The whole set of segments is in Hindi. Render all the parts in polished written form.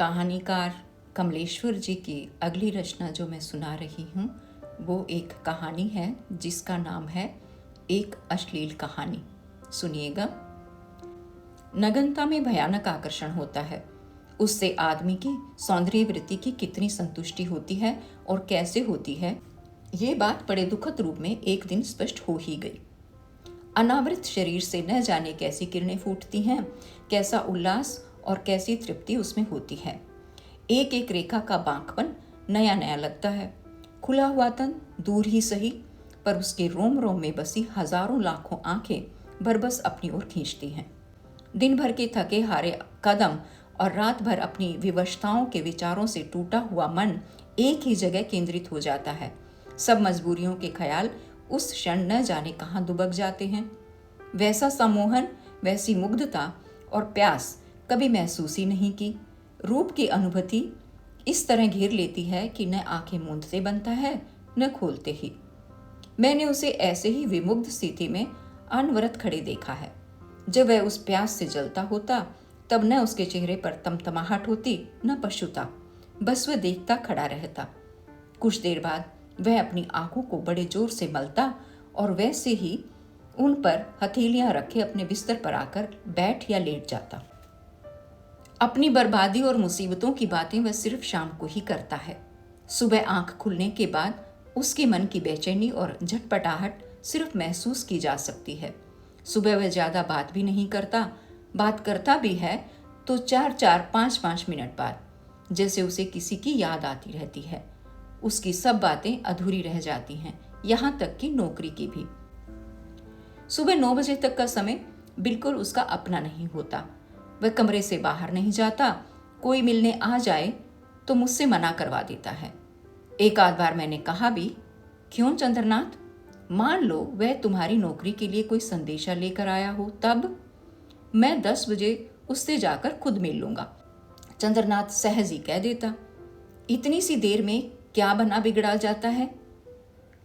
कहानीकार कमलेश्वर जी की अगली रचना जो मैं सुना रही हूँ वो एक कहानी है जिसका नाम है एक अश्लील कहानी। सुनिएगा। नग्नता में भयानक आकर्षण होता है। उससे आदमी की सौंदर्य वृत्ति की कितनी संतुष्टि होती है और कैसे होती है, ये बात बड़े दुखद रूप में एक दिन स्पष्ट हो ही गई। अनावृत शरीर से न जाने कैसी किरणें फूटती हैं, कैसा उल्लास और कैसी तृप्ति उसमें होती है। एक एक रेखा का बांकपन नया नया लगता है। खुला हुआ तन दूर ही सही, पर उसके रोम रोम में बसी हजारों लाखों आंखें बरबस अपनी ओर खींचती हैं। दिन भर के थके हारे कदम और रात भर अपनी विवशताओं के विचारों से टूटा हुआ मन एक ही जगह केंद्रित हो जाता है। सब मजबूरियों के ख्याल उस क्षण न जाने कहाँ दुबक जाते हैं। वैसा सम्मोहन, वैसी मुग्धता और प्यास कभी महसूस ही नहीं की। रूप की अनुभूति इस तरह घेर लेती है कि न आंखें मूंदते बनता है न खोलते ही। मैंने उसे ऐसे ही विमुग्ध स्थिति में अनवरत खड़े देखा है। जब वह उस प्यास से जलता होता तब न उसके चेहरे पर तमतमाहट होती न पशुता, बस वह देखता खड़ा रहता। कुछ देर बाद वह अपनी आंखों को बड़े जोर से मलता और वैसे ही उन पर हथेलियां रखे अपने बिस्तर पर आकर बैठ या लेट जाता। अपनी बर्बादी और मुसीबतों की बातें वह सिर्फ शाम को ही करता है। सुबह आंख खुलने के बाद उसके मन की बेचैनी और झटपटाहट सिर्फ महसूस की जा सकती है। सुबह वह ज्यादा बात भी नहीं करता, बात करता भी है तो 4-4, 5-5 मिनट बाद, जैसे उसे किसी की याद आती रहती है। उसकी सब बातें अधूरी रह जाती हैं, यहाँ तक कि नौकरी की भी। सुबह 9 बजे तक का समय बिल्कुल उसका अपना नहीं होता। वह कमरे से बाहर नहीं जाता। कोई मिलने आ जाए तो मुझसे मना करवा देता है। एक आध बार मैंने कहा भी, क्यों चंद्रनाथ, मान लो वह तुम्हारी नौकरी के लिए कोई संदेशा लेकर आया हो, तब मैं 10 बजे उससे जाकर खुद मिल लूंगा। चंद्रनाथ सहज ही कह देता, इतनी सी देर में क्या बना बिगड़ा जाता है।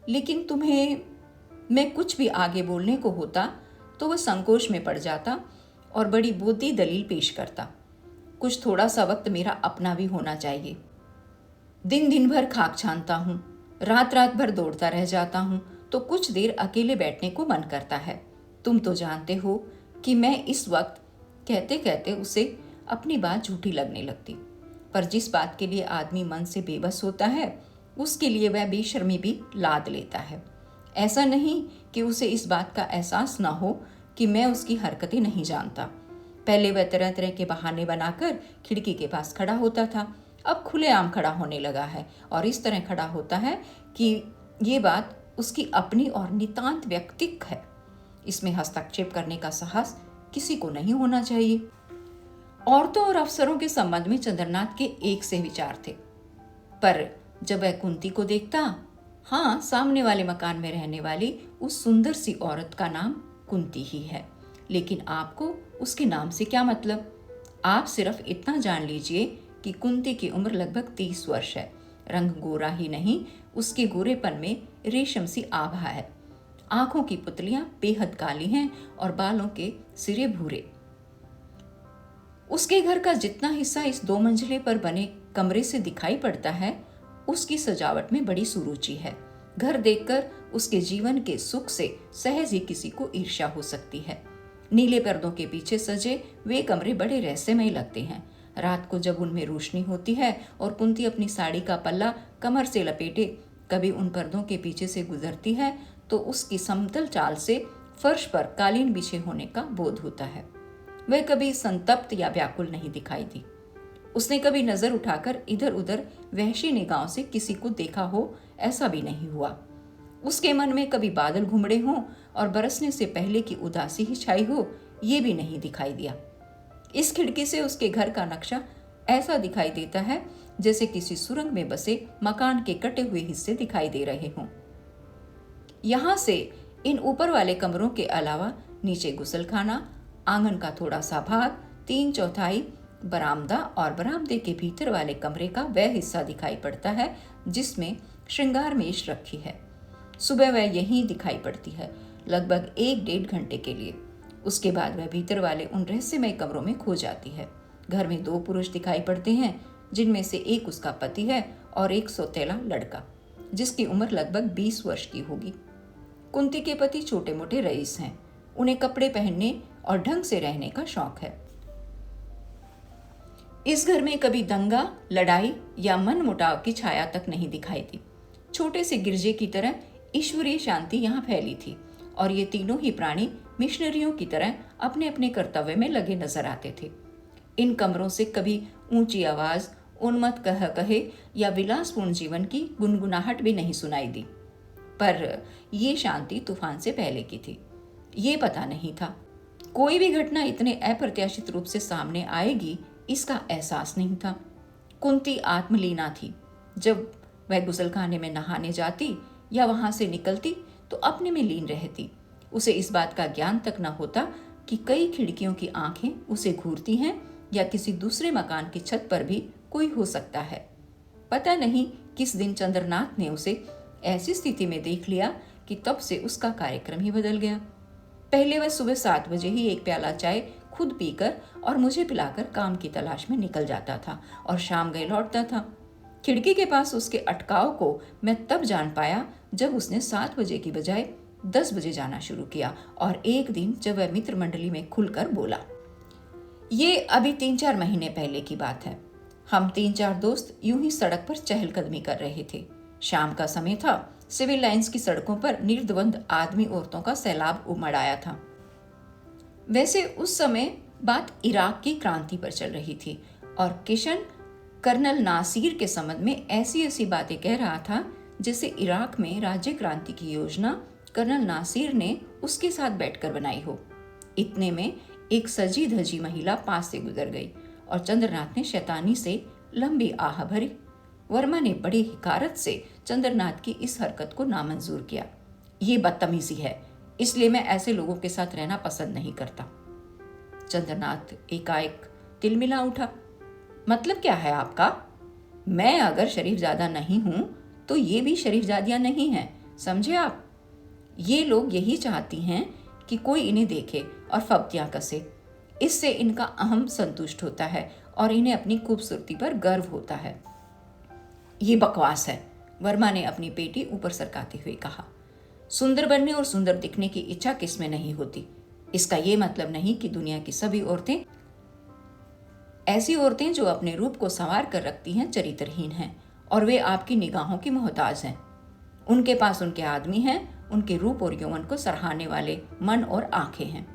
लेकिन तुम्हें मैं कुछ भी आगे बोलने को होता तो वह संकोच में पड़ जाता और बड़ी बोधी दलील पेश करता। कुछ थोड़ा सा वक्त मेरा अपना भी होना चाहिए। दिन दिन भर खाक छानता हूँ, रात रात भर दौड़ता रह जाता हूँ, तो कुछ देर अकेले बैठने को मन करता है। तुम तो जानते हो कि मैं इस वक्त कहते कहते उसे अपनी बात झूठी लगने लगती। पर जिस बात के लिए आदमी मन से बेबस होता है उसके लिए वह बेशर्मी भी लाद लेता है। ऐसा नहीं कि उसे इस बात का एहसास ना हो कि मैं उसकी हरकतें नहीं जानता। पहले वह तरह तरह के बहाने बनाकर खिड़की के पास खड़ा होता था, अब खुलेआम खड़ा होने लगा है और इस तरह खड़ा होता है कि ये बात उसकी अपनी और नितांत व्यक्तिक है। इसमें हस्तक्षेप करने का साहस किसी को नहीं होना चाहिए। औरतों और अफसरों के संबंध में चंद्रनाथ के एक से विचार थे, पर जब वह कुंती को देखता, हाँ, सामने वाले मकान में रहने वाली उस सुंदर सी औरत का नाम कुंती ही है, लेकिन आपको उसके नाम से क्या मतलब। आप सिर्फ इतना जान लीजिए कि कुंती की उम्र लगभग 30 वर्ष है। रंग गोरा ही नहीं, उसके गोरेपन में रेशम सी आभा है। आंखों की पुतलियां बेहद काली हैं और बालों के सिरे भूरे। उसके घर का जितना हिस्सा इस 2 मंजिले पर बने कमरे से दिखाई पड़ता है, उसकी सजावट में बड़ी सुरुचि है। घर देखकर उसके जीवन के सुख से सहज ही किसी को ईर्ष्या हो सकती है। नीले पर्दों के पीछे सजे वे कमरे बड़े रहस्यमय लगते हैं। रात को जब उनमें रोशनी होती है और कुंती अपनी साड़ी का पल्ला कमर से लपेटे कभी उन पर्दों के पीछे से गुजरती है तो उसकी समतल चाल से फर्श पर कालीन बिछे होने का बोध होता है। वह कभी संतप्त या व्याकुल नहीं दिखाई दी। उसने कभी नजर उठाकर इधर उधर वहशी निगाहों से किसी को देखा हो, ऐसा भी नहीं हुआ। उसके मन में कभी बादल घुमड़े हों और बरसने से पहले की उदासी ही छाई हो, ये भी नहीं दिखाई दिया। इस खिड़की से उसके घर का नक्शा ऐसा दिखाई देता है जैसे किसी सुरंग में बसे मकान के कटे हुए हिस्से दिखाई दे रहे हों। यहाँ से इन ऊपर वाले कमरों के अलावा नीचे गुसलखाना, आंगन का थोड़ा सा भाग, 3/4 बरामदा और बरामदे के भीतर वाले कमरे का वह हिस्सा दिखाई पड़ता है जिसमें श्रृंगार मेज रखी है। सुबह वह यहीं दिखाई पड़ती है, लगभग 1-1.5 घंटे के लिए। उसके बाद वह भीतर वाले उन रहस्यमय कमरों में खो जाती है। घर में 2 पुरुष दिखाई पड़ते हैं, जिनमें से एक उसका पति है और एक सौतेला लड़का, जिसकी उम्र लगभग 20 वर्ष की होगी। कुंती के पति छोटे मोटे रईस हैं। उन्हें कपड़े पहनने और ढंग से रहने का शौक है। इस घर में कभी दंगा, लड़ाई या मनमुटाव की छाया तक नहीं दिखाई दी। छोटे से गिरजे की तरह ईश्वरीय शांति यहाँ फैली थी और ये तीनों ही प्राणी मिशनरियों की तरह अपने अपने कर्तव्य में लगे नजर आते थे। इन कमरों से कभी ऊंची आवाज, उन्मत्त कहे या विलासपूर्ण जीवन की गुनगुनाहट भी नहीं सुनाई दी। पर ये शांति तूफान से पहले की थी। ये पता नहीं था कोई भी घटना इतने अप्रत्याशित रूप से सामने आएगी, इसका एहसास नहीं था। कुंती आत्मलीना थी। जब वह गुसलखाने में नहाने जाती या वहां से निकलती तो अपने में लीन रहती। उसे इस बात का ज्ञान तक न होता कि कई खिड़कियों की आंखें उसे घूरती हैं या किसी दूसरे मकान की छत पर भी कोई हो सकता है। पता नहीं किस दिन चंद्रनाथ ने उसे ऐसी स्थिति में देख लिया कि तब से उसका कार्यक्रम ही बदल गया। पहले वह सुबह 7 बजे ही एक प्याला चाय खुद पीकर और मुझे पिलाकर काम की तलाश में निकल जाता था और शाम गए लौटता था। खिड़की के पास उसके अटकाव को मैं तब जान पाया जब उसने 7 बजे की बजाय 10 बजे जाना शुरू किया और एक दिन जब वह मित्र मंडली में खुलकर बोला। ये अभी 3-4 महीने पहले की बात है। हम 3-4 दोस्त यूं ही सड़क पर चहलकदमी कर रहे थे। शाम का समय था। सिविल लाइंस की सड़कों पर निर्द्वंद आदमी औरतों का सैलाब उमड़ आया था। वैसे उस समय बात इराक की क्रांति पर चल रही थी और किशन कर्नल नासिर के संबंध में ऐसी ऐसी बातें कह रहा था जैसे इराक में राज्य क्रांति की योजना कर्नल नासिर ने उसके साथ बैठकर बनाई हो। इतने में एक सजी धजी महिला पास से गुजर गई और चंद्रनाथ ने शैतानी से लंबी आह भरी। वर्मा ने बड़ी हिकारत से चंद्रनाथ की इस हरकत को नामंजूर किया। ये बदतमीजी है, इसलिए मैं ऐसे लोगों के साथ रहना पसंद नहीं करता। चंद्रनाथ एकाएक तिलमिला उठा। मतलब क्या है आपका? मैं अगर शरीफजादा नहीं हूं तो ये भी शरीफजादियां नहीं हैं, समझे आप? ये लोग यही चाहती हैं कि कोई इन्हें देखे और फब्तियां कसे। इससे इनका अहम संतुष्ट होता है और इन्हें अपनी खूबसूरती पर गर्व होता है। ये बकवास है, वर्मा ने अपनी पेटी ऊपर सरकाते हुए कहा। सुंदर बनने और सुंदर दिखने की इच्छा किसमें नहीं होती। इसका ये मतलब नहीं कि दुनिया की सभी औरतें, ऐसी औरतें जो अपने रूप को संवार कर रखती हैं, चरित्रहीन हैं और वे आपकी निगाहों की मोहताज हैं। उनके पास उनके आदमी हैं, उनके रूप और यौवन को सराहने वाले मन और आंखें हैं।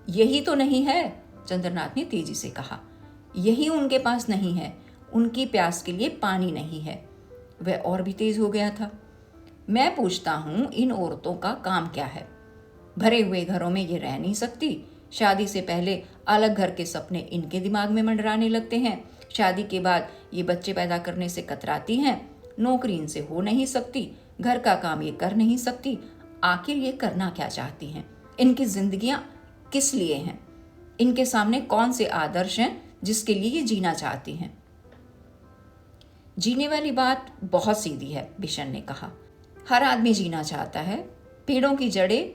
यही तो नहीं है, चंद्रनाथ ने तेजी से कहा। यही उनके पास नहीं है, उनकी प्यास के लिए पानी नहीं है। वह और भी तेज हो गया था। मैं पूछता हूं, इन औरतों का काम क्या है? भरे हुए घरों में ये रह नहीं सकती। शादी से पहले अलग घर के सपने इनके दिमाग में मंडराने लगते हैं। शादी के बाद ये बच्चे पैदा करने से कतराती हैं। नौकरी इनसे हो नहीं सकती, घर का काम ये कर नहीं सकती। आखिर ये करना क्या चाहती हैं? इनकी जिंदगियां किस लिए हैं? इनके सामने कौन से आदर्श हैं जिसके लिए ये जीना चाहती हैं? जीने वाली बात बहुत सीधी है, बिशन ने कहा। हर आदमी जीना चाहता है। पेड़ों की जड़ें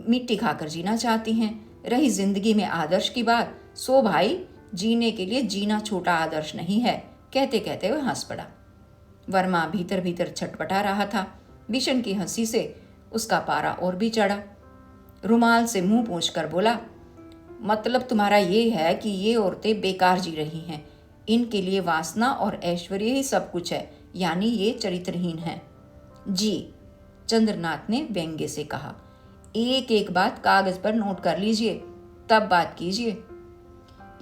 मिट्टी खाकर जीना चाहती हैं। रही जिंदगी में आदर्श की बात, सो भाई, जीने के लिए जीना छोटा आदर्श नहीं है। कहते कहते वह हंस पड़ा। वर्मा भीतर भीतर छटपटा रहा था। बिशन की हंसी से उसका पारा और भी चढ़ा। रुमाल से मुंह पोंछकर बोला, मतलब तुम्हारा ये है कि ये औरतें बेकार जी रही हैं। इनके लिए वासना और ऐश्वर्य ही सब कुछ है, यानी ये चरित्रहीन हैं। जी, चंद्रनाथ ने व्यंग्य से कहा। एक एक बात कागज पर नोट कर लीजिए, तब बात कीजिए।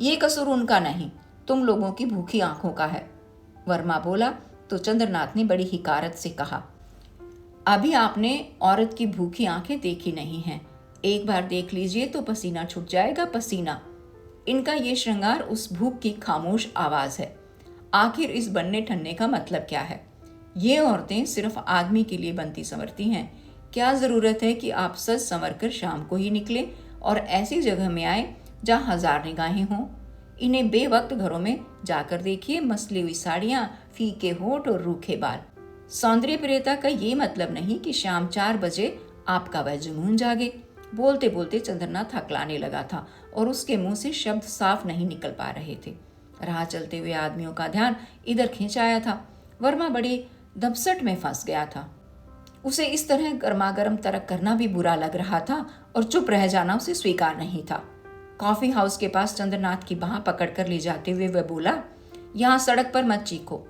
ये कसूर उनका नहीं, तुम लोगों की भूखी आंखों का है। वर्मा बोला तो चंद्रनाथ ने बड़ी हिकारत से कहा, अभी आपने औरत की भूखी आंखें देखी नहीं हैं। एक बार देख लीजिए तो पसीना छूट जाएगा, पसीना। इनका ये श्रृंगार उस भूख की खामोश आवाज है। आखिर इस बनने ठनने का मतलब क्या है? ये औरतें सिर्फ आदमी के लिए बनती संवरती हैं। क्या जरूरत है कि आप सज संवर कर शाम को ही निकले और ऐसी जगह में आए जहां 1000 निगाहें हों? इन्हें बेवक्त घरों में जाकर देखिए। मसली हुई साड़ियां, फीके होठ और रूखे बाल। सौंदर्य प्रियता का ये मतलब नहीं कि शाम 4 बजे आपका वह जुनून जागे। बोलते बोलते चंद्रनाथ हकलाने लगा था और उसके मुंह से शब्द साफ नहीं निकल पा रहे थे। राह चलते हुए आदमियों का ध्यान इधर खींच आया था। वर्मा बड़ी दबसट में फंस गया था। उसे इस तरह गर्मागर्म तर्क करना भी बुरा लग रहा था और चुप रह जाना उसे स्वीकार नहीं था। कॉफी हाउस के पास चंद्रनाथ की बाह पकड़कर ले जाते हुए वह बोला, यहाँ सड़क पर मत चीखो,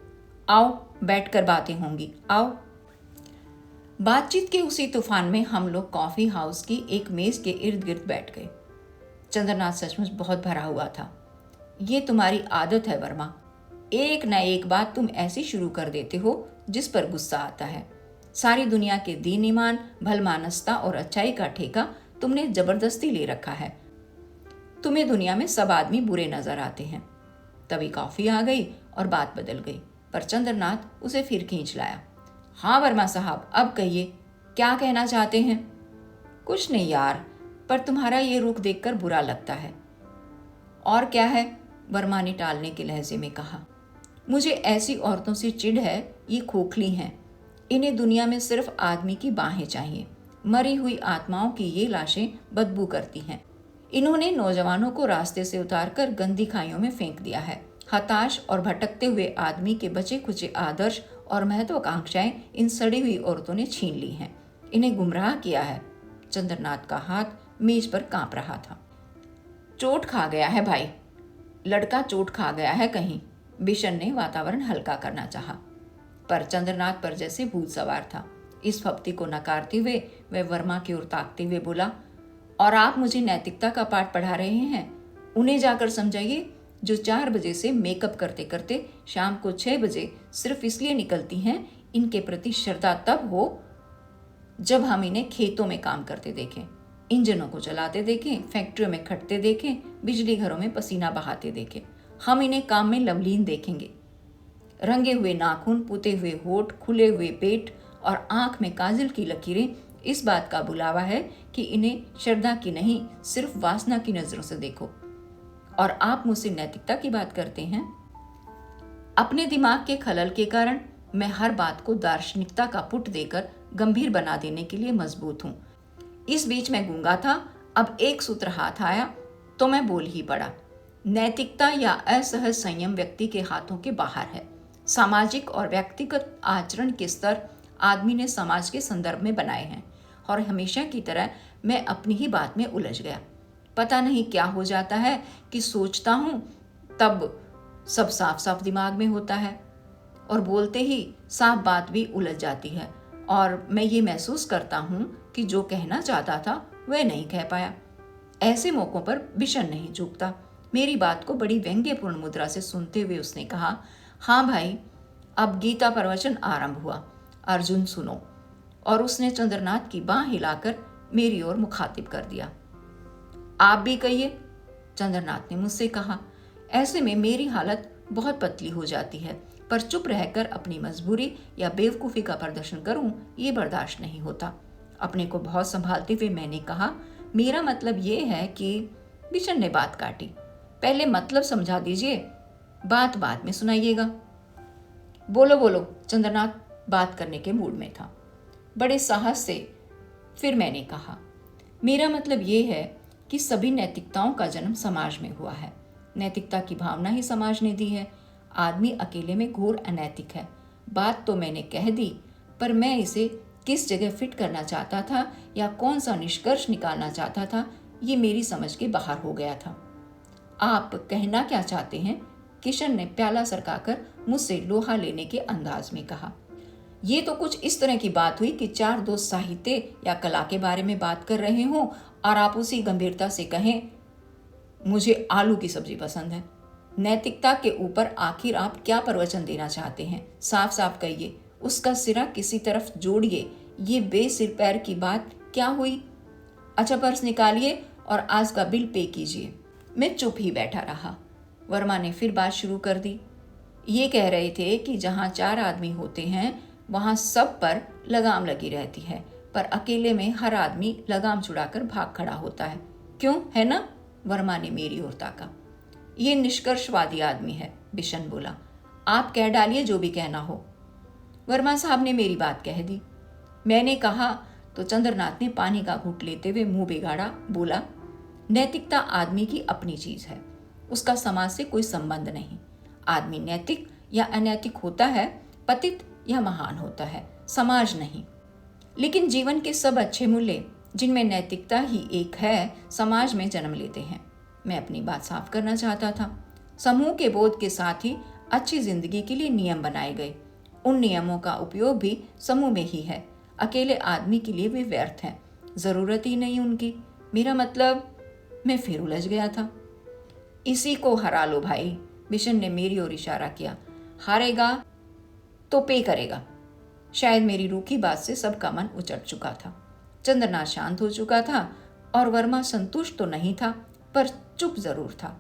आओ बैठकर बातें होंगी, आओ। बातचीत के उसी तूफान में हम लोग कॉफी हाउस की एक मेज के इर्द गिर्द बैठ गए। चंद्रनाथ सचमुच बहुत भरा हुआ था। ये तुम्हारी आदत है वर्मा, एक न एक बात तुम ऐसी शुरू कर देते हो जिस पर गुस्सा आता है। सारी दुनिया के दीन ईमान, भलमानसता और अच्छाई का ठेका तुमने जबरदस्ती ले रखा है। तुम्हें दुनिया में सब आदमी बुरे नजर आते हैं। तभी कॉफी आ गई और बात बदल गई, पर चंद्रनाथ उसे फिर खींच लाया। हाँ वर्मा साहब, अब कहिए, क्या कहना चाहते हैं? कुछ नहीं यार, पर तुम्हारा ये रुख देखकर बुरा लगता है। और क्या है? वर्मा ने टालने के लहजे में कहा। मुझे ऐसी औरतों से चिढ़ है, ये खोखली हैं। इन्हें दुनिया में सिर्फ आदमी की बाहें चाहिए। मरी हुई आत्माओं की ये लाशें बदबू करती हैं। इन्होंने नौजवानों को रास्ते से उतारकर गंदी खाइयों में फेंक दिया है। हताश और भटकते हुए आदमी के बचे खुचे आदर्श और महत्वाकांक्षाएं इन सड़ी हुई औरतों ने छीन ली हैं। इन्हें गुमराह किया है। चंद्रनाथ का हाथ मेज पर कांप रहा था। चोट खा गया है भाई, लड़का चोट खा गया है कहीं। बिशन ने वातावरण हल्का करना चाहा, पर चंद्रनाथ पर जैसे भूत सवार था। इस फप्ती को नकारते हुए वह वर्मा की ओर ताकते हुए बोला, और आप मुझे नैतिकता का पाठ पढ़ा रहे हैं? उन्हें जाकर समझाइए जो 4 बजे से मेकअप करते करते शाम को 6 बजे सिर्फ इसलिए निकलती हैं इनके प्रति श्रद्धा तब हो जब हम इन्हें खेतों में काम करते देखें, इंजनों को चलाते देखें, फैक्ट्रियों में खटते देखें, बिजली घरों में पसीना बहाते देखें। हम इन्हें काम में लवलीन देखेंगे। रंगे हुए नाखून, पुते हुए होठ, खुले हुए पेट और आंख में काजल की लकीरें इस बात का बुलावा है कि इन्हें श्रद्धा की नहीं, सिर्फ वासना की नजरों से देखो। और आप मुझसे नैतिकता की बात करते हैं? अपने दिमाग के खलल के कारण मैं हर बात को दार्शनिकता का पुट देकर गंभीर बना देने के लिए मजबूत हूं। इस बीच मैं गूंगा था, अब एक सूत्र हाथ आया तो मैं बोल ही पड़ा। नैतिकता या असहज संयम व्यक्ति के हाथों के बाहर है। सामाजिक और व्यक्तिगत आचरण के स्तर आदमी ने समाज के संदर्भ में बनाए हैं, और हमेशा की तरह मैं अपनी ही बात में उलझ गया। पता नहीं क्या हो जाता है कि सोचता हूं तब सब साफ साफ दिमाग में होता है, और बोलते ही साफ बात भी उलझ जाती है, और मैं ये महसूस करता हूं कि जो कहना चाहता था वह नहीं कह पाया। ऐसे मौकों पर बिशन नहीं चूकता। मेरी बात को बड़ी व्यंग्यपूर्ण मुद्रा से सुनते हुए उसने कहा, हाँ भाई, अब गीता प्रवचन आरंभ हुआ, अर्जुन सुनो। और उसने चंद्रनाथ की बांह हिलाकर मेरी ओर मुखातिब कर दिया। आप भी कहिए, चंद्रनाथ ने मुझसे कहा। ऐसे में मेरी हालत बहुत पतली हो जाती है, पर चुप रहकर अपनी मजबूरी या बेवकूफ़ी का प्रदर्शन करूं, ये बर्दाश्त नहीं होता। अपने को बहुत संभालते हुए मैंने कहा, मेरा मतलब ये है कि बिशन ने बात काटी। पहले मतलब समझा दीजिए, बात बाद में सुनाइएगा। बोलो बोलो, चंद्रनाथ बात करने के मूड में था। बड़े साहस से फिर मैंने कहा, मेरा मतलब ये है कि सभी नैतिकताओं का जन्म समाज में हुआ है। नैतिकता की भावना ही समाज ने दी है। आदमी अकेले में घोर अनैतिक है। बात तो मैंने कह दी, पर मैं इसे किस जगह फिट करना चाहता था या कौन सा निष्कर्ष निकालना चाहता था, ये मेरी समझ के बाहर हो गया था। आप कहना क्या चाहते हैं? किशन ने प्याला सरकाकर मुझसे लोहा लेने के अंदाज में कहा। ये तो कुछ इस तरह की बात हुई कि 4 दोस्त साहित्य या कला के बारे में बात कर रहे हों और आप उसी गंभीरता से कहें, मुझे आलू की सब्जी पसंद है। नैतिकता के ऊपर आखिर आप क्या प्रवचन देना चाहते हैं? साफ साफ कहिए, उसका सिरा किसी तरफ जोड़िए। ये बेसिर पैर की बात क्या हुई? अच्छा, पर्स निकालिए और आज का बिल पे कीजिए। मैं चुप ही बैठा रहा। वर्मा ने फिर बात शुरू कर दी। ये कह रहे थे कि जहाँ 4 आदमी होते हैं वहाँ सब पर लगाम लगी रहती है, पर अकेले में हर आदमी लगाम छुड़ाकर भाग खड़ा होता है। क्यों, है ना? वर्मा ने मेरी ओर ताका। ये निष्कर्षवादी आदमी है, बिशन बोला। आप कह डालिए जो भी कहना हो। वर्मा साहब ने मेरी बात कह दी। मैंने कहा तो चंद्रनाथ ने पानी का घूंट लेते हुए मुंह बिगाड़ा, बोला, नैतिकता आदमी की अपनी चीज है, उसका समाज से कोई संबंध नहीं। आदमी नैतिक या अनैतिक होता है, पतित या महान होता है, समाज नहीं। लेकिन जीवन के सब अच्छे मूल्य जिनमें नैतिकता ही एक है, समाज में जन्म लेते हैं। मैं अपनी बात साफ करना चाहता था। समूह के बोध के साथ ही अच्छी जिंदगी के लिए नियम बनाए गए। उन नियमों का उपयोग भी समूह में ही है। अकेले आदमी के लिए वे व्यर्थ हैं, जरूरत ही नहीं उनकी। मेरा मतलब, मैं फिर उलझ गया था। इसी को हरा लो भाई, बिशन ने मेरी ओर इशारा किया। हारेगा तो पे करेगा। शायद मेरी रूखी बात से सबका मन उचट चुका था। चंद्रनाथ शांत हो चुका था और वर्मा संतुष्ट तो नहीं था, पर चुप जरूर था।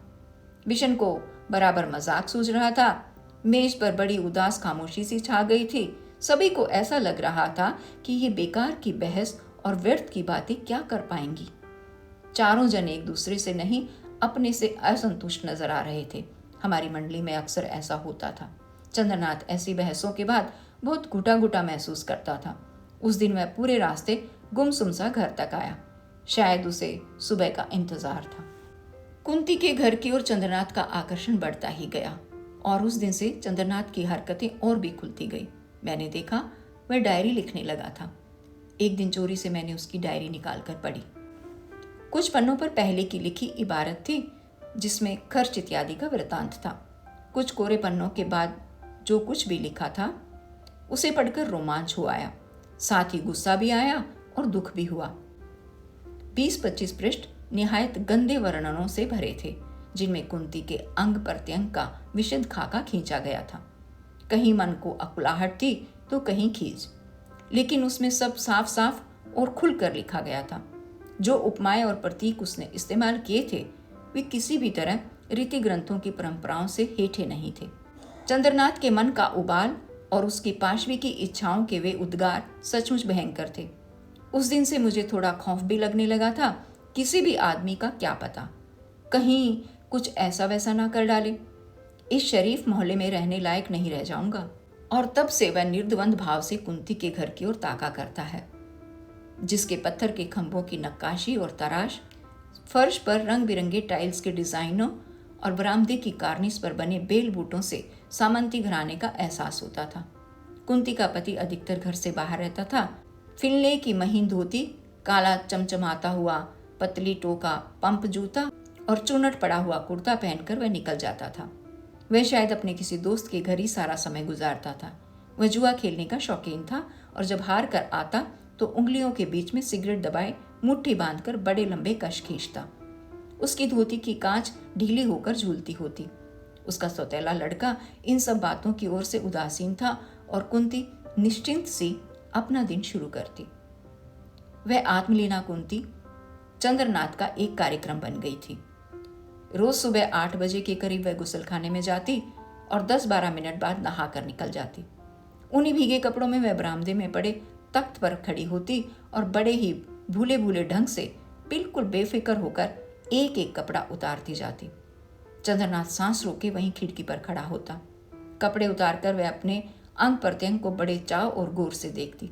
बिशन को बराबर मजाक सूझ रहा था। मेज पर बड़ी उदास खामोशी सी छा गई थी। सभी को ऐसा लग रहा था कि ये बेकार की बहस और व्यर्थ की बातें क्या कर पाएंगी। चारों जन एक दूसरे से नहीं, अपने से असंतुष्ट नजर आ रहे थे। हमारी मंडली में अक्सर ऐसा होता था। चंद्रनाथ ऐसी बहसों के बाद बहुत घुटा घुटा महसूस करता था। उस दिन वह पूरे रास्ते गुमसुम सा घर तक आया। शायद उसे सुबह का इंतजार था। कुंती के घर की ओर चंद्रनाथ का आकर्षण बढ़ता ही गया और उस दिन से चंद्रनाथ की हरकतें और भी खुलती गई। मैंने देखा वह डायरी लिखने लगा था। एक दिन चोरी से मैंने उसकी डायरी निकालकर पढ़ी। कुछ पन्नों पर पहले की लिखी इबारत थी जिसमें खर्च इत्यादि का वृतांत था। कुछ कोरे पन्नों के बाद जो कुछ भी लिखा था उसे पढ़कर रोमांच हो आया, साथ ही गुस्सा भी आया और दुख भी हुआ। 20-25 पृष्ठ निहायत गंदे वर्णनों से भरे थे, जिनमें कुंती के अंग प्रत्यंग का विशद खाका खींचा गया था। कहीं मन को अकुलाहट थी तो कहीं खींच, लेकिन उसमें सब साफ साफ और खुलकर लिखा गया था। जो उपमाएं और प्रतीक उसने इस्तेमाल किए थे वे किसी भी तरह रीति ग्रंथों की परंपराओं से हेठे नहीं थे। चंद्रनाथ के मन का उबाल और उसकी पाशवी की इच्छाओं के वे उद्गार सचमुच भयंकर थे। उस दिन से मुझे थोड़ा खौफ भी लगने लगा था। किसी भी आदमी का क्या पता, कहीं कुछ ऐसा वैसा ना कर डाले। इस शरीफ मोहल्ले में रहने लायक नहीं रह जाऊंगा। और तब से वह निर्द्वंद भाव से कुंती के घर की ओर ताका करता है, जिसके पत्थर के खंभों की नक्काशी और तराश, फर्श पर रंग बिरंगे टाइल्स के डिजाइनों और बरामदे की कार्निस पर बने बेल बूटों से सामंती घराने का एहसास होता था। कुंती का पति अधिकतर घर से बाहर रहता था। फिनले की महीन धोती, काला चमचमाता हुआ पतली टोका पंप जूता और चुनट पड़ा हुआ कुर्ता पहनकर वह निकल जाता था। वह शायद अपने किसी दोस्त के घर ही सारा समय गुजारता था। वह जुआ खेलने का शौकीन था और जब हार कर आता तो उंगलियों के बीच में सिगरेट दबाए मुट्ठी बांधकर बड़े लंबे कश खींचता। उसकी धोती की कांच ढीली होकर झूलती होती। उसका सौतेला लड़का इन सब बातों की ओर से उदासीन था और कुंती निश्चिंत सी अपना दिन शुरू करती। वह आत्मलीना कुंती चंद्रनाथ का एक कार्यक्रम बन गई थी। रोज सुबह 8 बजे के करीब वह गुसलखाने में जाती और 10-12 मिनट बाद नहा कर निकल जाती। उन्हीं भीगे कपड़ों में वह बरामदे में पड़े तख्त पर खड़ी होती और बड़े ही भूले भूले ढंग से बिल्कुल बेफिक्र होकर एक एक कपड़ा उतारती जाती। चंद्रनाथ सांस रोके वहीं खिड़की पर खड़ा होता। कपड़े उतारकर वह अपने अंग प्रत्यंग को बड़े चाव और गौर से देखती।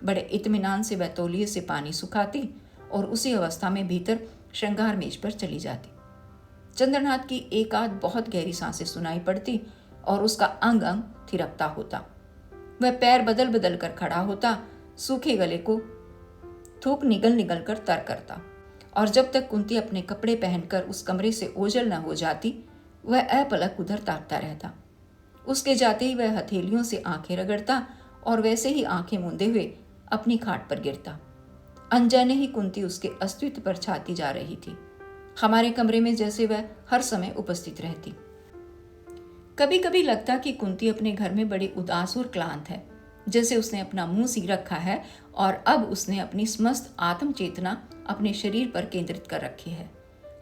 बड़े इत्मीनान से वह तौलिए से पानी सुखाती और उसी अवस्था में भीतर श्रृंगार मेज पर चली जाती। चंद्रनाथ की एक आध बहुत गहरी सांसें सुनाई पड़ती और उसका अंग अंग थिरकता होता। वह पैर बदल बदल कर खड़ा होता, सूखे गले को थूक निगल निगल कर तर करता और जब तक कुंती अपने कपड़े पहनकर उस कमरे से ओझल न हो जाती वह अपलक उधर ताकता रहता। उसके जाते ही वह हथेलियों से आंखें रगड़ता और वैसे ही आंखें मूंदे हुए अपनी खाट पर गिरता। अनजाने ही कुंती उसके अस्तित्व पर छाती जा रही थी। हमारे कमरे में जैसे वह हर समय उपस्थित रहती। कभी कभी लगता कि कुंती अपने घर में बड़ी उदास और क्लांत है, जैसे उसने अपना मुंह सी रखा है और अब उसने अपनी समस्त आत्म चेतना अपने शरीर पर केंद्रित कर रखी है।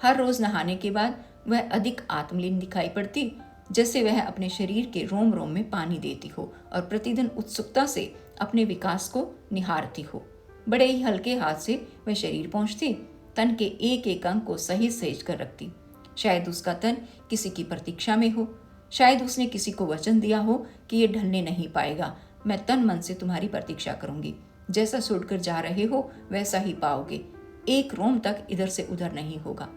हर रोज नहाने के बाद वह अधिक आत्मलीन दिखाई पड़ती, जैसे वह अपने शरीर के रोम रोम में पानी देती हो और प्रतिदिन उत्सुकता से अपने विकास को निहारती हो। बड़े ही हल्के हाथ से वह शरीर पहुंचती, तन के एक एक अंग को सही सहेज कर रखती। शायद उसका तन किसी की प्रतीक्षा में हो, शायद उसने किसी को वचन दिया हो कि ये ढलने नहीं पाएगा, मैं तन मन से तुम्हारी प्रतीक्षा करूंगी, जैसा छोड़कर जा रहे हो वैसा ही पाओगे। एक रोम तक इधर से उधर नहीं होगा।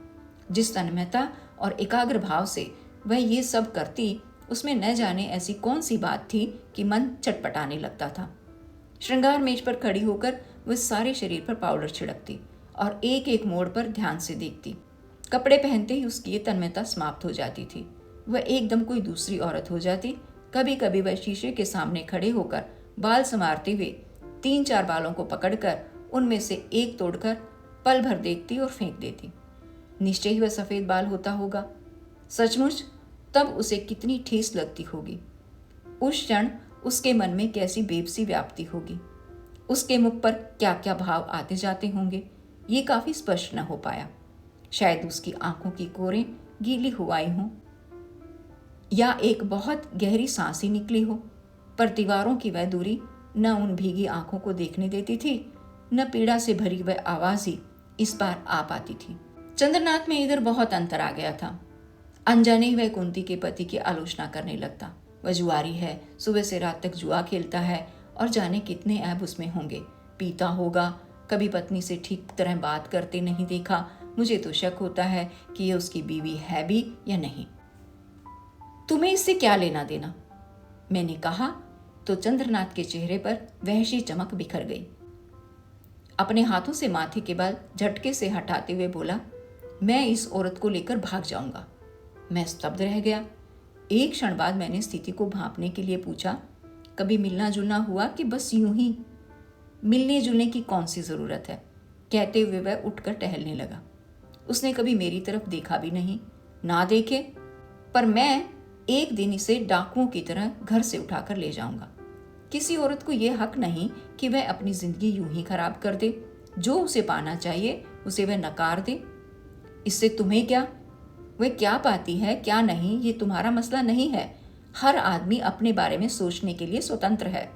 जिस तन्मयता और एकाग्र भाव से वह ये सब करती, उसमें न जाने ऐसी कौन सी बात थी कि मन चटपटाने लगता था। श्रृंगार मेज पर खड़ी होकर वह सारे शरीर पर पाउडर छिड़कती और एक एक मोड़ पर ध्यान से देखती। कपड़े पहनते ही उसकी ये तन्मयता समाप्त हो जाती थी। वह एकदम कोई दूसरी औरत हो जाती। कभी कभी वह शीशे के सामने खड़े होकर बाल संवारते हुए 3-4 बालों को पकड़कर उनमें से एक तोड़कर पल भर देखती और फेंक देती। निश्चय ही वह सफेद बाल होता होगा। सचमुच तब उसे कितनी ठेस लगती होगी। उस क्षण उसके मन में कैसी बेबसी व्याप्ति होगी। उसके मुख पर क्या क्या भाव आते जाते होंगे, ये काफी स्पष्ट न हो पाया। शायद उसकी आंखों की कोरें गीली हो आई हों या एक बहुत गहरी सांस ही निकली हो, पर दीवारों की वह दूरी न उन भीगी आंखों को देखने देती थी, न पीड़ा से भरी वह आवाज ही इस बार आ पाती थी। चंद्रनाथ में इधर बहुत अंतर आ गया था। अनजाने ही वह कुंती के पति की आलोचना करने लगता। वह जुआरी है, सुबह से रात तक जुआ खेलता है और जाने कितने ऐब उसमें होंगे। पीता होगा, कभी पत्नी से ठीक तरह बात करते नहीं देखा। मुझे तो शक होता है कि ये उसकी बीवी है भी या नहीं। तुम्हें इससे क्या लेना देना, मैंने कहा तो चंद्रनाथ के चेहरे पर वहशी चमक बिखर गई। अपने हाथों से माथे के बाल झटके से हटाते हुए बोला, मैं इस औरत को लेकर भाग जाऊंगा। मैं स्तब्ध रह गया। एक क्षण बाद मैंने स्थिति को भांपने के लिए पूछा, कभी मिलना जुलना हुआ कि बस यूं ही? मिलने जुलने की कौन सी जरूरत है, कहते हुए वह उठकर टहलने लगा। उसने कभी मेरी तरफ देखा भी नहीं, ना देखे, पर मैं एक दिन इसे डाकुओं की तरह घर से उठाकर ले जाऊंगा। किसी औरत को यह हक नहीं कि वह अपनी जिंदगी यूं ही खराब कर दे। जो उसे पाना चाहिए उसे वह नकार दे। इससे तुम्हें क्या? वह क्या पाती है क्या नहीं, ये तुम्हारा मसला नहीं है। हर आदमी अपने बारे में सोचने के लिए स्वतंत्र है।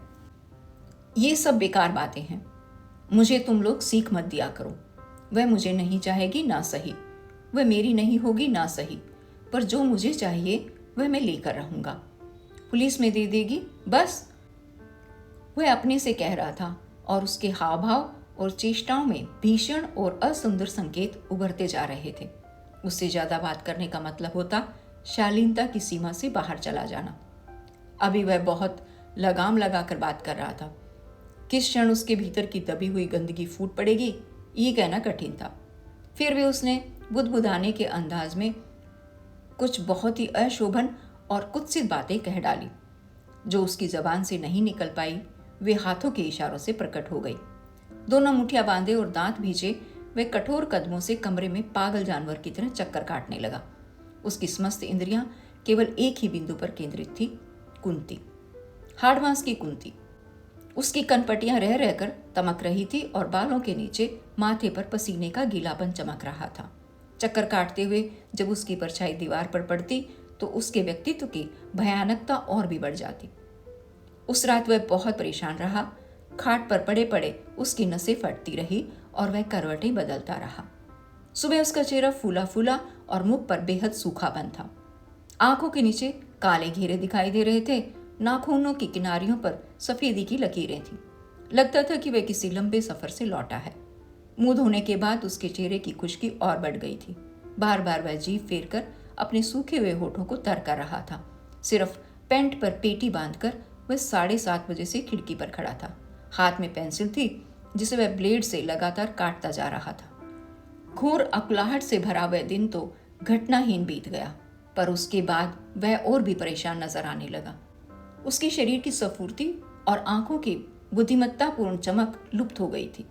ये सब बेकार बातें हैं। मुझे तुम लोग सीख मत दिया करो। वह मुझे नहीं चाहेगी ना सही, वह मेरी नहीं होगी ना सही, पर जो मुझे चाहिए वह मैं लेकर रहूंगा। पुलिस में दे देगी बस। वह अपने से कह रहा था और उसके हाव भाव और चेष्टाओं में भीषण और असुंदर संकेत उभरते जा रहे थे। उससे ज्यादा बात करने का मतलब होता शालीनता की सीमा से बाहर चला जाना। अभी वह बहुत लगाम लगाकर बात कर रहा था। किस क्षण उसके भीतर की दबी हुई गंदगी फूट पड़ेगी, ये कहना कठिन था। फिर भी उसने बुदबुदाने के अंदाज में कुछ बहुत ही अशोभन और कुत्सित बातें कह डाली। जो उसकी जबान से नहीं निकल पाई, वे हाथों के इशारों से प्रकट हो गई। दोनों मुठ्ठियां बांधे और दांत भींचे वे कठोर कदमों से कमरे में पागल जानवर की तरह चक्कर काटने लगा। उसकी समस्त इंद्रियां केवल एक ही बिंदु पर केंद्रित थी, कुंती, हाड़मांस की कुंती। उसकी कनपटियां रह रहकर तमक रही थी और बालों के नीचे माथे पर पसीने का गीलापन चमक रहा था। चक्कर काटते हुए जब उसकी परछाई दीवार पर पड़ती तो उसके व्यक्तित्व की भयानकता और भी बढ़ जाती। उस रात वह बहुत परेशान रहा। खाट पर पड़े पड़े उसकी नसें फटती रही और वह करवटें बदलता रहा। सुबह उसका चेहरा फूला फूला और मुख पर बेहद सूखापन था। आंखों के नीचे काले घेरे दिखाई दे रहे थे। नाखूनों की किनारियों पर सफेदी की लकीरें थीं। लगता था कि वह किसी लंबे सफर से लौटा है। मुंह धोने के बाद उसके चेहरे की खुश्की और बढ़ गई थी। बार बार वह जीभ फेरकर अपने सूखे हुए होठों को तर कर रहा था। सिर्फ पैंट पर पेटी बांधकर वह 7:30 बजे से खिड़की पर खड़ा था। हाथ में पेंसिल थी जिसे वह ब्लेड से लगातार काटता जा रहा था। घोर अकुलाहट से भरा वह दिन तो घटनाहीन बीत गया, पर उसके बाद वह और भी परेशान नजर आने लगा। उसके शरीर की स्फूर्ति और आंखों की बुद्धिमत्तापूर्ण चमक लुप्त हो गई थी।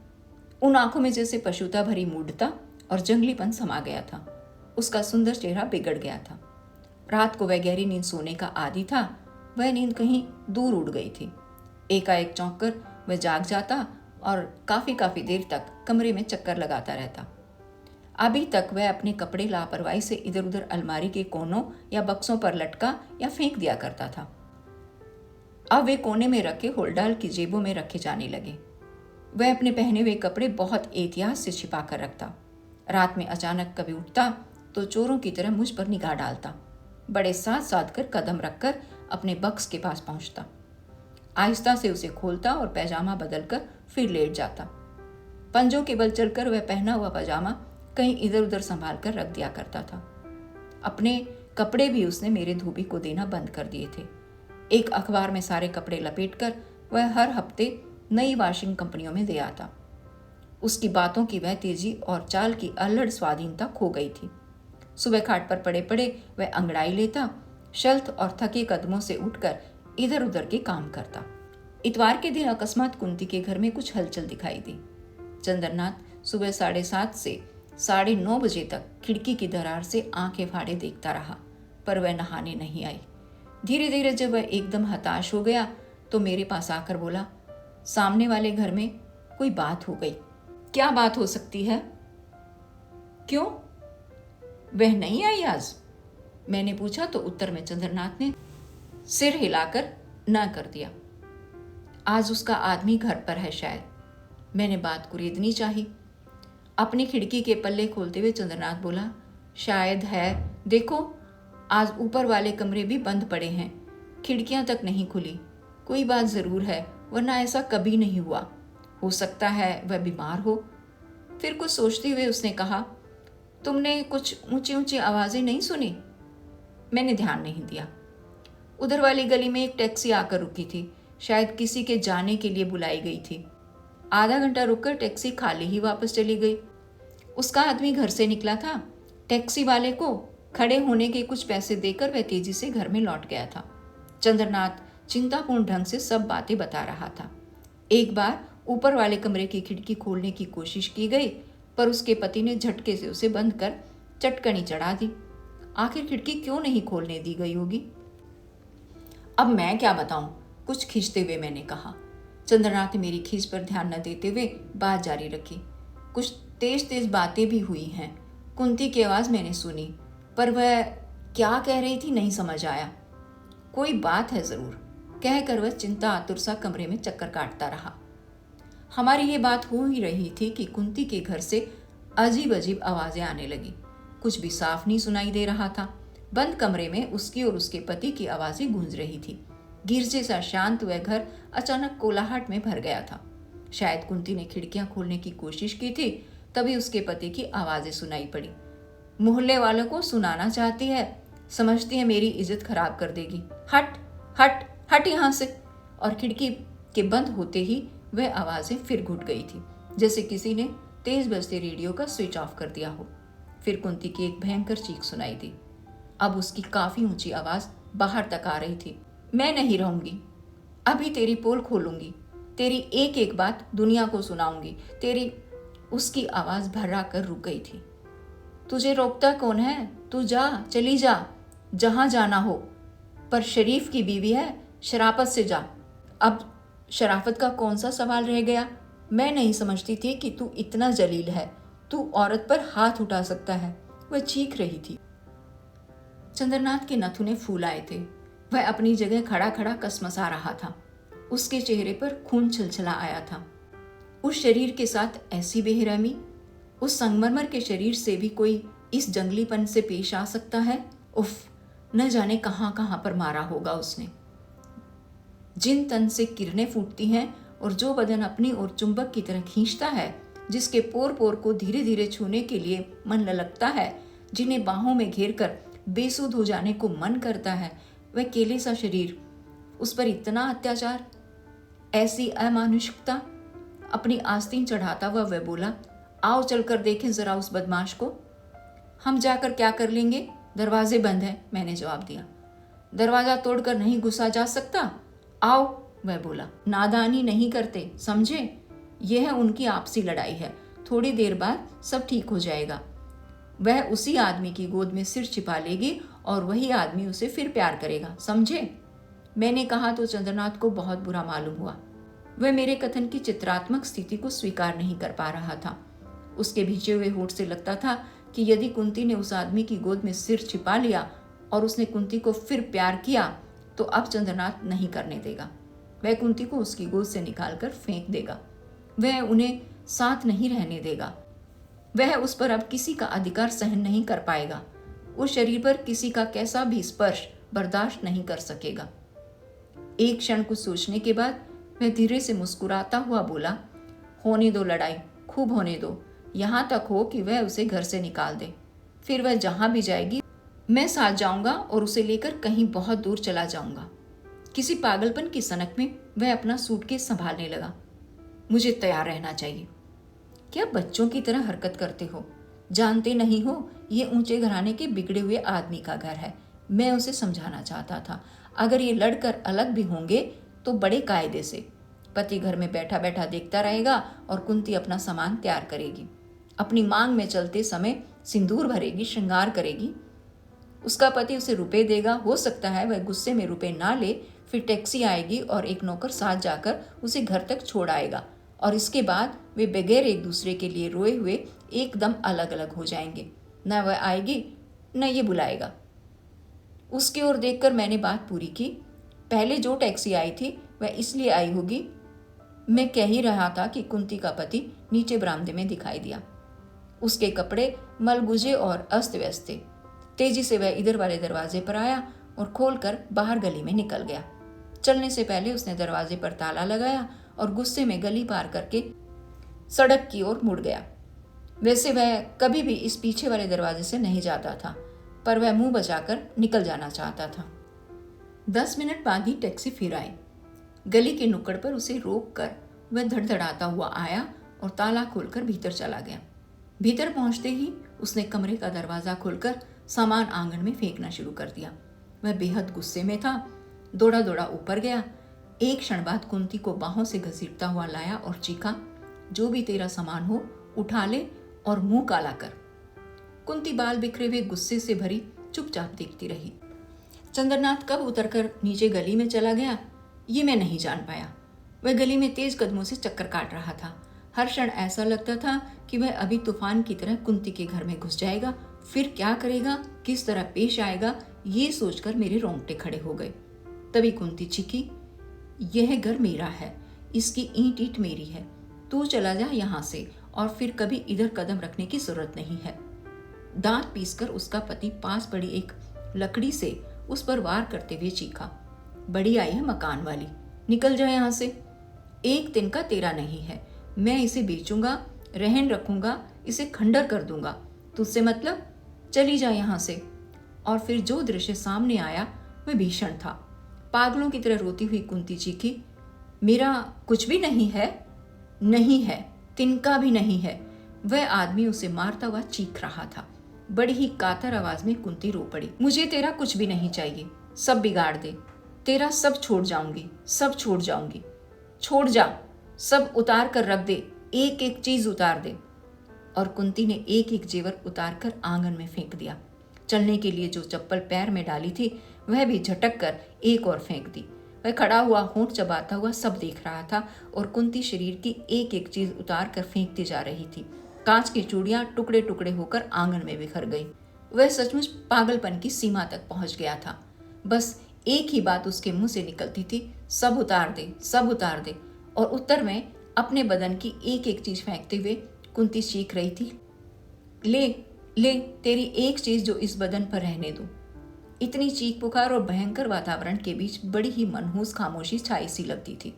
उन आंखों में जैसे पशुता भरी मूढ़ता और जंगलीपन समा गया था। उसका सुंदर चेहरा बिगड़ गया था। रात को वह गहरी नींद सोने का आदी था। वह नींद कहीं दूर उड़ गई थी। एकाएक चौंक कर वह जाग जाता और काफी देर तक कमरे में चक्कर लगाता रहता। अभी तक वह अपने कपड़े लापरवाही से इधर उधर अलमारी के कोनों या बक्सों पर लटका या फेंक दिया करता था। अब वे कोने में रखे होल्डाल की जेबों में रखे जाने लगे। वह अपने पहने हुए कपड़े बहुत एहतियात से छिपा कर रखता। रात में अचानक कभी उठता तो चोरों की तरह मुझ पर निगाह डालता। बड़े साथ कर कदम रखकर अपने बक्स के पास पहुंचता। आहिस्ता से उसे खोलता और पैजामा बदलकर फिर लेट जाता। पंजों के बल चलकर वह पहना हुआ पजामा कहीं इधर उधर संभाल कर रख दिया करता था। अपने कपड़े भी उसने मेरे धोबी को देना बंद कर दिए थे। एक अखबार में सारे कपड़े लपेटकर वह हर हफ्ते नई वॉशिंग कंपनियों में दे आता। उसकी बातों की वह तेजी और चाल की अल्हड़ स्वाधीनता खो गई थी। सुबह खाट पर पड़े पड़े वह अंगड़ाई लेता, शल्त और थके कदमों से उठकर इधर उधर के काम करता। इतवार के दिन अकस्मात कुंती के घर में कुछ हलचल दिखाई दी। चंद्रनाथ सुबह 7:30 से 9:30 बजे तक खिड़की की दरार से आंखें फाड़े देखता रहा, पर वह नहाने नहीं आई। धीरे धीरे जब वह एकदम हताश हो गया तो मेरे पास आकर बोला, सामने वाले घर में कोई बात हो गई। क्या बात हो सकती है? क्यों, वह नहीं आई आज? मैंने पूछा तो उत्तर में चंद्रनाथ ने सिर हिलाकर न कर दिया। आज उसका आदमी घर पर है शायद। मैंने बात को रेदनी चाही। अपनी खिड़की के पल्ले खोलते हुए चंद्रनाथ बोला, शायद है, देखो आज ऊपर वाले कमरे भी बंद पड़े हैं, खिड़कियां तक नहीं खुली। कोई बात जरूर है, वरना ऐसा कभी नहीं हुआ। हो सकता है वह बीमार हो। फिर कुछ सोचते हुए उसने कहा, तुमने कुछ ऊंची ऊंची आवाजें नहीं सुनी? मैंने ध्यान नहीं दिया। उधर वाली गली में एक टैक्सी आकर रुकी थी, शायद किसी के जाने के लिए बुलाई गई थी। आधा घंटा रुककर टैक्सी खाली ही वापस चली गई। उसका आदमी घर से निकला था। टैक्सी वाले को खड़े होने के कुछ पैसे देकर वह तेजी से घर में लौट गया था। चंद्रनाथ चिंतापूर्ण ढंग से सब बातें बता रहा था। एक बार ऊपर वाले कमरे की खिड़की खोलने की कोशिश की गई, पर उसके पति ने झटके से उसे बंद कर चटकनी चढ़ा दी। आखिर खिड़की क्यों नहीं खोलने दी गई होगी? अब मैं क्या बताऊं, कुछ खींचते हुए मैंने कहा। चंद्रनाथ ने मेरी खींच पर ध्यान न देते हुए बात जारी रखी। कुछ तेज तेज बातें भी हुई हैं। कुंती की आवाज़ मैंने सुनी, पर वह क्या कह रही थी नहीं समझ आया। कोई बात है ज़रूर, कहकर वह चिंता आतुर सा कमरे में चक्कर काटता रहा। हमारी ये बात हो ही रही थी कि कुंती के घर से अजीब अजीब आवाज़ें आने लगी। कुछ भी साफ नहीं सुनाई दे रहा था। बंद कमरे में उसकी और उसके पति की आवाज़ें गूंज रही थी। गिरजे सा शांत वह घर अचानक कोलाहट में भर गया था। शायद कुंती ने खिड़कियां खोलने की कोशिश की थी, तभी उसके पति की आवाज़ें सुनाई पड़ी। मोहल्ले वालों को सुनाना चाहती है, समझती है मेरी इज्जत खराब कर देगी। हट हट हट यहाँ से। और खिड़की के बंद होते ही वह आवाज़ें फिर घुट गई थी, जैसे किसी ने तेज बजते रेडियो का स्विच ऑफ कर दिया हो। फिर कुंती की एक भयंकर चीख सुनाई दी। अब उसकी काफी ऊंची आवाज बाहर तक आ रही थी। मैं नहीं रहूंगी, अभी तेरी पोल खोलूंगी, तेरी एक एक बात दुनिया को सुनाऊंगी, तेरी। उसकी आवाज भर्रा कर रुक गई थी। तुझे रोकता कौन है? तू जा, चली जा, जहां जाना हो, पर शरीफ की बीवी है, शराफत से जा। अब शराफत का कौन सा सवाल रह गया? मैं नहीं समझती थी कि तू इतना जलील है, तू औरत पर हाथ उठा सकता है। वह चीख रही थी। चंद्रनाथ के नथुने फूल आए थे। वह अपनी जगह खड़ा खड़ा कसमसा रहा था। उसके चेहरे पर खून छलछला आया था। उस शरीर के साथ ऐसी बेरहमी, उस संगमरमर के शरीर से भी कोई इस जंगलीपन से पेश आ सकता है? उफ, न जाने कहां कहां पर मारा होगा उसने। जिन तन से किरणें फूटती हैं और जो बदन अपनी ओर चुंबक की तरह खींचता है, जिसके पोर पोर को धीरे धीरे छूने के लिए मन ललकता है, जिन्हें बाहों में घेर कर बेसुध हो जाने को मन करता है, वह केले सा शरीर, उस पर इतना अत्याचार, ऐसी अमानुषिकता। अपनी आस्तीन चढ़ाता हुआ वह बोला, आओ चलकर देखें जरा उस बदमाश को। हम जाकर क्या कर लेंगे? दरवाजे बंद हैं, मैंने जवाब दिया। दरवाजा तोड़कर नहीं घुसा जा सकता। आओ, वह बोला। नादानी नहीं करते, समझे? यह उनकी आपसी लड़ाई है। थोड़ी देर बाद सब ठीक हो जाएगा। वह उसी आदमी की गोद में सिर छिपा लेगी और वही आदमी उसे फिर प्यार करेगा, समझे? मैंने कहा तो चंद्रनाथ को बहुत बुरा मालूम हुआ। वह मेरे कथन की चित्रात्मक स्थिति को स्वीकार नहीं कर पा रहा था। उसके भींचे हुए होठ से लगता था कि यदि कुंती ने उस आदमी की गोद में सिर छिपा लिया और उसने कुंती को फिर प्यार किया तो अब चंद्रनाथ नहीं करने देगा। वह कुंती को उसकी गोद से निकालकर फेंक देगा। वह उन्हें साथ नहीं रहने देगा। वह उस पर अब किसी का अधिकार सहन नहीं कर पाएगा। उस शरीर पर किसी का कैसा भी स्पर्श बर्दाश्त नहीं कर सकेगा। एक क्षण कुछ सोचने के बाद वह धीरे से मुस्कुराता हुआ बोला, होने दो लड़ाई, खूब होने दो, यहाँ तक हो कि वह उसे घर से निकाल दे। फिर वह जहाँ भी जाएगी मैं साथ जाऊंगा और उसे लेकर कहीं बहुत दूर चला जाऊंगा। किसी पागलपन की सनक में वह अपना सूटकेस संभालने लगा। मुझे तैयार रहना चाहिए। क्या बच्चों की तरह हरकत करते हो? जानते नहीं हो ये ऊंचे घराने के बिगड़े हुए आदमी का घर है। मैं उसे समझाना चाहता था, अगर ये लड़कर अलग भी होंगे तो बड़े कायदे से। पति घर में बैठा बैठा देखता रहेगा और कुंती अपना सामान तैयार करेगी, अपनी मांग में चलते समय सिंदूर भरेगी, श्रृंगार करेगी। उसका पति उसे रुपए देगा। हो सकता है वह गुस्से में रुपए ना ले, फिर टैक्सी आएगी और एक नौकर साथ जाकर उसे घर तक छोड़ आएगा और इसके बाद वे बगैर एक दूसरे के लिए रोए हुए एकदम अलग अलग हो जाएंगे। न वह आएगी न ये बुलाएगा। उसकी ओर देखकर मैंने बात पूरी की। पहले जो टैक्सी आई थी वह इसलिए आई होगी। मैं कह ही रहा था कि कुंती का पति नीचे बरामदे में दिखाई दिया। उसके कपड़े मलगुजे और अस्त व्यस्त थे। तेजी से वह इधर वाले दरवाजे पर आया और खोलकर बाहर गली में निकल गया। चलने से पहले उसने दरवाजे पर ताला लगाया और गुस्से में गली पार करके सड़क की ओर मुड़ गया। वैसे वह कभी भी इस पीछे वाले दरवाजे से नहीं जाता था, पर वह मुंह बचाकर निकल जाना चाहता था। 10 मिनट बाद ही टैक्सी फिर आई। गली के नुक्कड़ पर उसे रोक कर वह धड़धड़ाता हुआ आया और ताला खोलकर भीतर चला गया। भीतर पहुंचते ही उसने कमरे का दरवाजा खोलकर सामान आंगन में फेंकना शुरू कर दिया। वह बेहद गुस्से में था। दौड़ा दौड़ा ऊपर गया। एक क्षण बाद कुंती को बाहों से घसीटता हुआ लाया और चीखा, जो भी तेरा सामान हो उठा ले और मुंह काला कर। कुंती बाल बिखरे हुए गुस्से से भरी चुपचाप देखती रही। चंद्रनाथ कब उतरकर नीचे गली में चला गया ये मैं नहीं जान पाया। वह गली में तेज कदमों से चक्कर काट रहा था। हर क्षण ऐसा लगता था कि वह अभी तूफान की तरह कुंती के घर में घुस जाएगा। फिर क्या करेगा, किस तरह पेश आएगा, ये सोचकर मेरे रोंगटे खड़े हो गए। तभी कुंती चीखी, यह घर मेरा है, इसकी ईंट ईंट मेरी है। तू चला जा यहाँ से और फिर कभी इधर कदम रखने की जरूरत नहीं है। दांत पीसकर उसका पति पास पड़ी एक लकड़ी से उस पर वार करते हुए चीखा, बड़ी आई है मकान वाली, निकल जा यहाँ से। एक दिन का तेरा नहीं है। मैं इसे बेचूंगा, रहन रखूंगा, इसे खंडर कर दूंगा। तुझसे मतलब, चली जा यहाँ से। और फिर जो दृश्य सामने आया वह भीषण था। पागलों की तरह रोती हुई कुंती चीखी, मेरा कुछ भी नहीं है, नहीं है, तिनका भी नहीं है। वह आदमी उसे मारता हुआ चीख रहा था। बड़ी ही कातर आवाज में कुंती रो पड़ी, मुझे तेरा कुछ भी नहीं चाहिए, सब बिगाड़ दे, तेरा सब छोड़ जाऊंगी, सब छोड़ जाऊंगी। छोड़ जा, सब उतार कर रख दे, एक एक चीज उतार दे। और कुंती ने एक एक जेवर उतार कर आंगन में फेंक दिया। चलने के लिए जो चप्पल पैर में डाली थी वह भी झटक कर एक और फेंक दी। वह खड़ा हुआ होंठ चबाता हुआ सब देख रहा था और कुंती शरीर की एक एक चीज उतार कर फेंकती जा रही थी। कांच की चूड़ियां टुकड़े टुकड़े होकर आंगन में बिखर गई। वह सचमुच पागलपन की सीमा तक पहुंच गया था। बस एक ही बात उसके मुंह से निकलती थी, सब उतार दे, सब उतार दे। और उत्तर में अपने बदन की एक एक चीज फेंकते हुए कुंती चीख रही थी, ले ले तेरी एक चीज जो इस बदन पर रहने दो। इतनी चीख पुकार और भयंकर वातावरण के बीच बड़ी ही मनहूस खामोशी छाई सी लगती थी।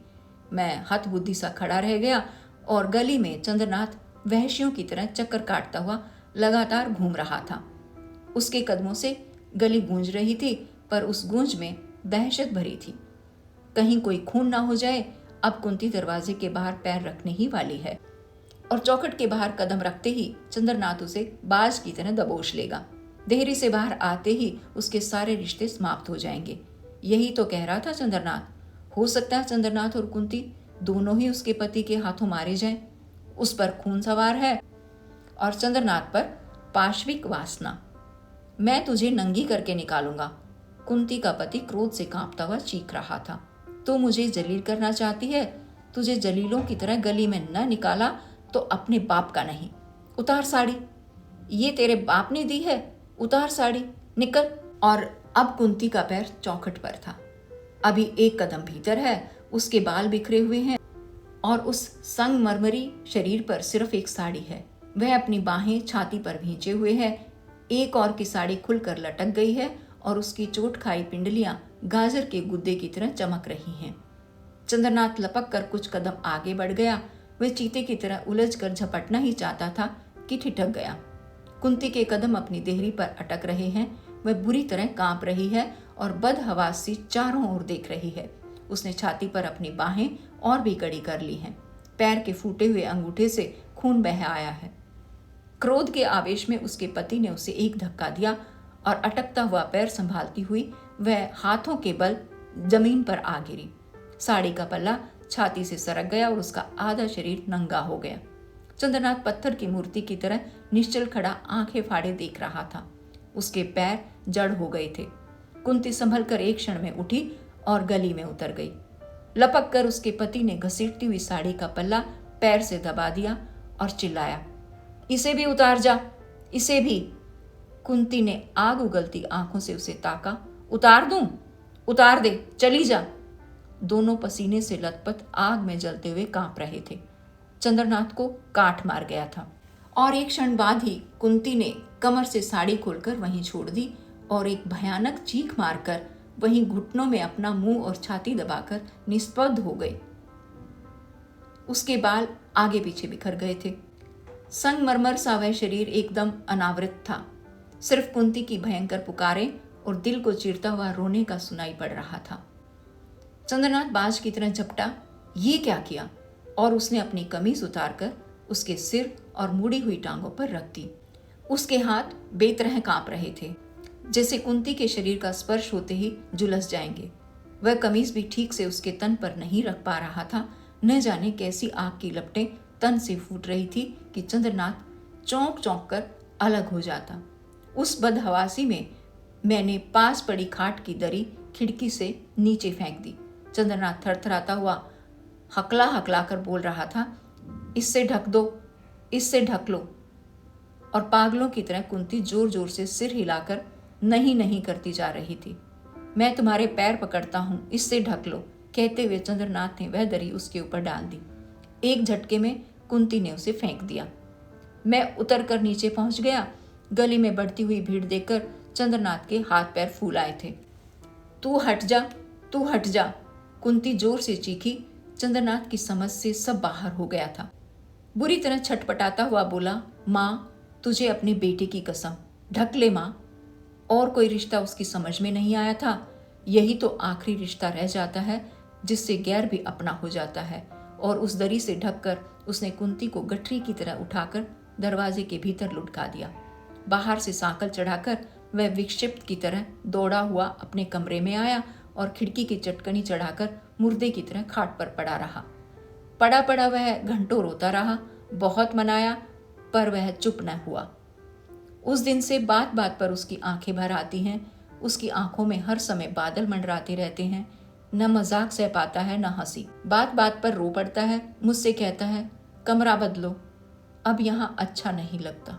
मैं हतबुद्धि सा खड़ा रह गया और गली में चंद्रनाथ वहशियों की तरह चक्कर काटता हुआ लगातार घूम रहा था। उसके कदमों से गली गूंज रही थी, पर उस गूंज में दहशत भरी थी। कहीं कोई खून ना हो जाए। अब कुंती दरवाजे के बाहर पैर रखने ही वाली है और चौखट के बाहर कदम रखते ही चंद्रनाथ उसे बाज की तरह दबोच लेगा। देहरी से बाहर आते ही उसके सारे रिश्ते समाप्त हो जाएंगे। यही तो कह रहा था चंद्रनाथ। हो सकता है चंद्रनाथ और कुंती दोनों ही उसके पति के हाथों मारे जाएं। उस पर खून सवार है और चंद्रनाथ पर पाशविक वासना। मैं तुझे नंगी करके निकालूंगा। कुंती का पति क्रोध से कांपता हुआ चीख रहा था। तू मुझे जलील करना चाहती है? तुझे जलीलों की तरह गली में न निकाला तो अपने बाप का नहीं। उतार साड़ी, ये तेरे बाप ने दी है, उतार साड़ी, निकल। और अब कुंती का पैर चौखट पर था। अभी एक कदम भीतर है, उसके बाल बिखरे हुए हैं और उस संगमरमरी शरीर पर सिर्फ एक साड़ी है। वह अपनी बाहें छाती पर भींचे हुए है। एक और की साड़ी खुलकर लटक गई है और उसकी चोट खाई पिंडलियां गाजर के गुद्दे की तरह चमक रही हैं। चंद्रनाथ लपक कर कुछ कदम आगे बढ़ गया। वह चीते की तरह उलझकर झपटना ही चाहता था कि ठिठक गया। कुंती के कदम अपनी देहरी पर अटक रहे हैं। वह बुरी तरह कांप रही है और बदहवास सी चारों ओर देख रही है। उसने छाती पर अपनी बाहें और भी कड़ी कर ली हैं। पैर के फूटे हुए अंगूठे से खून बह आया है। क्रोध के आवेश में उसके पति ने उसे एक धक्का दिया और अटकता हुआ पैर संभालती हुई वह हाथों के बल जमीन पर आ गिरी। साड़ी का पल्ला छाती से सरक गया और उसका आधा शरीर नंगा हो गया। चंद्रनाथ पत्थर की मूर्ति की तरह निश्चल खड़ा आंखें फाड़े देख रहा था। उसके पैर जड़ हो गए थे। कुंती संभल कर एक क्षण में उठी और गली में उतर गई। लपक कर उसके पति ने घसीटती हुई साड़ी का पल्ला पैर से दबा दिया और चिल्लाया, इसे भी उतार जा, इसे भी। कुंती ने आग उगलती आंखों से उसे ताका। उतार दूं? उतार दे, चली जा। दोनों पसीने से लथपथ आग में जलते हुए कांप रहे थे। चंद्रनाथ को काठ मार गया था और एक क्षण बाद ही कुंती ने कमर से साड़ी खोलकर वहीं छोड़ दी और एक भयानक चीख मारकर वहीं घुटनों में अपना मुंह और छाती दबाकर निस्तब्ध हो गई। उसके बाल आगे पीछे बिखर गए थे। संगमरमर सा वह शरीर एकदम अनावृत था। सिर्फ कुंती की भयंकर पुकारें और दिल को चीरता हुआ रोने का सुनाई पड़ रहा था। चंद्रनाथ बाज की तरह झपटा, ये क्या किया? और उसने अपनी कमीज उतारकर उसके सिर और मुड़ी हुई टांगों पर रख दी। उसके हाथ बेतरह कांप रहे थे, जैसे कुंती के शरीर का स्पर्श होते ही झुलस जाएंगे। वह कमीज भी ठीक से उसके तन पर नहीं रख पा रहा था। न जाने कैसी आग की लपटें तन से फूट रही थी कि चंद्रनाथ चौंक चौंक कर अलग हो जाता। उस बदहवासी में मैंने पास पड़ी खाट की दरी खिड़की से नीचे फेंक दी। चंद्रनाथ थरथराता हुआ हकला हकला कर बोल रहा था, इससे ढक दो, इससे ढक लो। और पागलों की तरह कुंती जोर जोर से सिर हिलाकर नहीं नहीं करती जा रही थी। मैं तुम्हारे पैर पकड़ता हूं, इससे ढक लो, कहते हुए चंद्रनाथ ने वह दरी उसके ऊपर डाल दी। एक झटके में कुंती ने उसे फेंक दिया। मैं उतर कर नीचे पहुंच गया। गली में बढ़ती हुई भीड़ देखकर चंद्रनाथ के हाथ पैर फूल आए थे। तू हट जा, तू हट जा, कुंती जोर से चीखी। चंद्रनाथ की समझ से सब बाहर हो गया था। बुरी तरह छटपटाता हुआ बोला, माँ, तुझे अपने बेटे की कसम, ढक ले माँ। और कोई रिश्ता उसकी समझ में नहीं आया था। यही तो आखिरी रिश्ता रह जाता है जिससे गैर भी अपना हो जाता है। और उस दरी से ढककर उसने कुंती को गठरी की तरह उठाकर दरवाजे के भीतर लुढ़का दिया। बाहर से सांकल चढ़ाकर वह विक्षिप्त की तरह दौड़ा हुआ अपने कमरे में आया और खिड़की की चटकनी चढ़ाकर मुर्दे की तरह खाट पर पड़ा रहा। पड़ा पड़ा वह घंटों रोता रहा। बहुत मनाया पर वह चुप न हुआ। उस दिन से बात बात पर उसकी आंखें भर आती हैं। उसकी आंखों में हर समय बादल मंडराते रहते हैं। न मजाक सह पाता है, न हंसी। बात बात पर रो पड़ता है। मुझसे कहता है, कमरा बदलो, अब यहाँ अच्छा नहीं लगता।